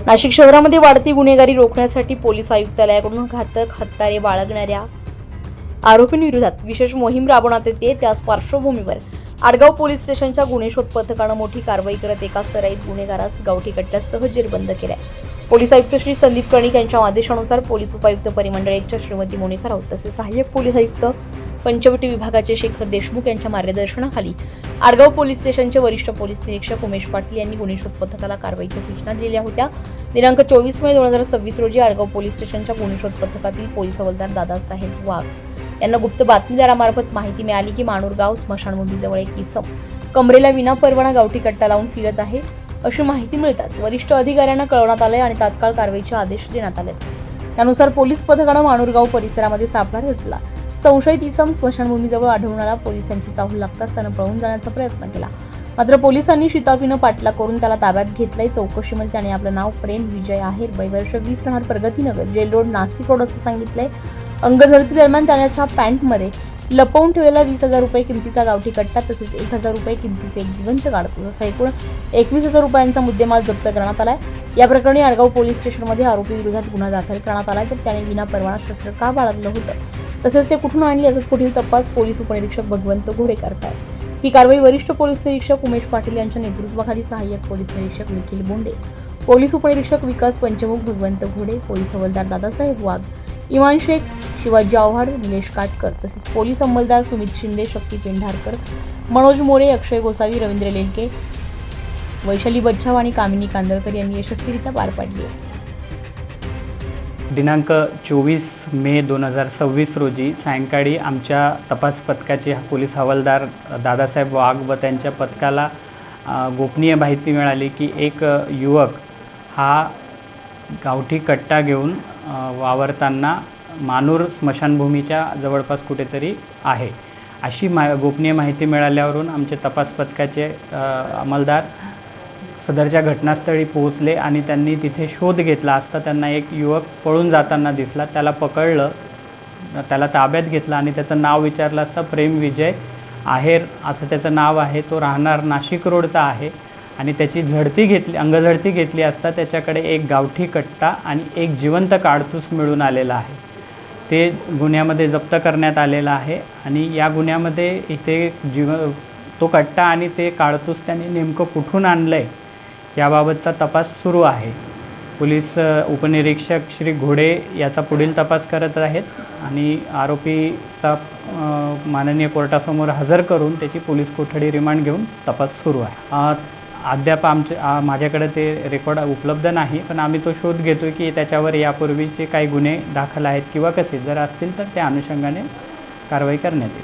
नाशिक शहरामध्ये वाढती गुन्हेगारी रोखण्यासाठी पोलीस आयुक्तालयाकडून घातक हत्यारे बाळगणाऱ्या आरोपींविरोधात विशेष मोहीम राबवण्यात येते। त्याच पार्श्वभूमीवर आडगाव पोलीस स्टेशनच्या गुन्हे शोध पथकाने मोठी कारवाई करत एका सराईत गुन्हेगारास गावठी कट्ट्यासह जेरबंद केले। पोलीस आयुक्त श्री संदीप कर्णिक यांच्या आदेशानुसार पोलीस उपायुक्त परिमंडळ 1च्या श्रीमती मोनिका राऊत तसेच सहाय्यक पोलीस आयुक्त पंचवटी विभागाचे शेखर देशमुख यांच्या मार्गदर्शनाखाली आडगाव पोलीस स्टेशनचे वरिष्ठ पोलीस निरीक्षक उमेश पाटील यांनी गुन्हे शोध पथकाला कारवाईच्या सूचना दिल्या होत्या। दिनांक 24 मे 2026 रोजी आडगाव पोलीस स्टेशनच्या गुन्हे शोध पथकातील पोलीस हवालदार दादासाहेब वाघ यांना गुप्त बातमीदारामार्फत माहिती मिळाली की माणूरगाव स्मशानभूमीजवळ एक इसम कमरेला विना परवाना गावठी कट्टा लावून फिरत आहे। अशी माहिती मिळताच वरिष्ठ अधिकाऱ्यांना कळवण्यात आले आणि तात्काळ कारवाईचे आदेश देण्यात आले। त्यानुसार पोलीस पथकाने माणूरगाव परिसरामध्ये सापळा रचला। संशयित इसम स्मशानभूमीजवळ आढळून आला। पोलिसांची चाहूल लागताच त्याने पळून जाण्याचा प्रयत्न केला, मात्र पोलिसांनी शिताफीनं पाठलाग करून त्याला ताब्यात घेतलंय। चौकशीमध्ये त्याने आपलं नाव प्रेम विजय आहेर, वय वर्ष 20, राहणार Pragatinagar, jail road, Nashik road असं सांगितलंय। अंगझडती दरम्यान त्याच्या पॅन्टमध्ये लपवून ठेवलेला 20,000 रुपये किमतीचा गावठी कट्टा तसेच 1,000 रुपये किमतीचे एक जिवंत काडतूस असा एकूण 21,000 रुपयांचा मुद्देमाल जप्त करण्यात आलाय। या प्रकरणी आडगाव पोलीस स्टेशनमध्ये आरोपी विरोधात गुन्हा दाखल करण्यात आलाय। तर त्याने विना परवाना शस्त्र का बाळगलं होतं तसेच ते कुठून आणले याचा पुढील तपास पोलीस उपनिरीक्षक भगवंत घोडे करतायत। ही कारवाई वरिष्ठ पोलीस निरीक्षक उमेश पाटील यांच्या नेतृत्वाखाली सहाय्यक पोलीस निरीक्षक निखिल बोंडे, पोलीस उपनिरीक्षक विकास पंचमुख, भगवंत घोडे, पोलीस हवालदार दादासाहेब वाघ, इमान शेख, शिवाजी आव्हाड, निलेश काटकर तसेच पोलीस अंमलदार सुमित शिंदे, शक्ती पेंढारकर, मनोज मोरे, अक्षय गोसावी, रवींद्र लेलके, वैशाली बच्छाव आणि कामिनी कांदळकर यांनी यशस्वीरित्या पार पाडली आहे। दिनांक 24 मे 2026 रोजी सायंकाळी आमच्या तपास पथकाचे पोलीस हवालदार दादासाहेब वाघ व त्यांच्या पथकाला गोपनीय माहिती मिळाली की एक युवक हा गावठी कट्टा घेऊन वावरताना मानूर स्मशानभूमीच्या जवळपास कुठेतरी आहे अशी गोपनीय माहिती मिळाल्यावरून आमचे तपास पथकाचे अंमलदार सदरच्या घटनास्थळी पोहोचले आणि त्यांनी तिथे शोध घेतला असता त्यांना एक युवक पळून जाताना दिसला। त्याला पकडलं, त्याला ताब्यात घेतलं आणि त्याचं नाव विचारलं असता प्रेम विजय आहेर असं त्याचं नाव आहे। तो राहणार नाशिक रोडचा आहे आणि त्याची अंगझडती घेतली असता त्याच्याकडे एक गावठी कट्टा आणि एक जिवंत काडतूस मिळून आलेला आहे। ते गुन्ह्यामध्ये जप्त करण्यात आलेला आहे आणि या गुन्ह्यामध्ये इथे तो कट्टा आणि ते काडतूस त्यांनी नेमकं कुठून आणलं आहे याबाबतचा तपास सुरू आहे। पोलीस उपनिरीक्षक श्री घोडे याचा पुढील तपास करत आहेत आणि आरोपीचा माननीय कोर्टासमोर हजर करून त्याची पोलीस कोठडी रिमांड घेऊन तपास सुरू आहे। अद्याप माझ्याकडे ते रेकॉर्ड उपलब्ध नाही, पण आम्ही तो शोध घेतो की त्याच्यावर यापूर्वीचे काही गुन्हे दाखल आहेत किंवा कसे जर असतील तर त्या अनुषंगाने कारवाई करण्यात येईल।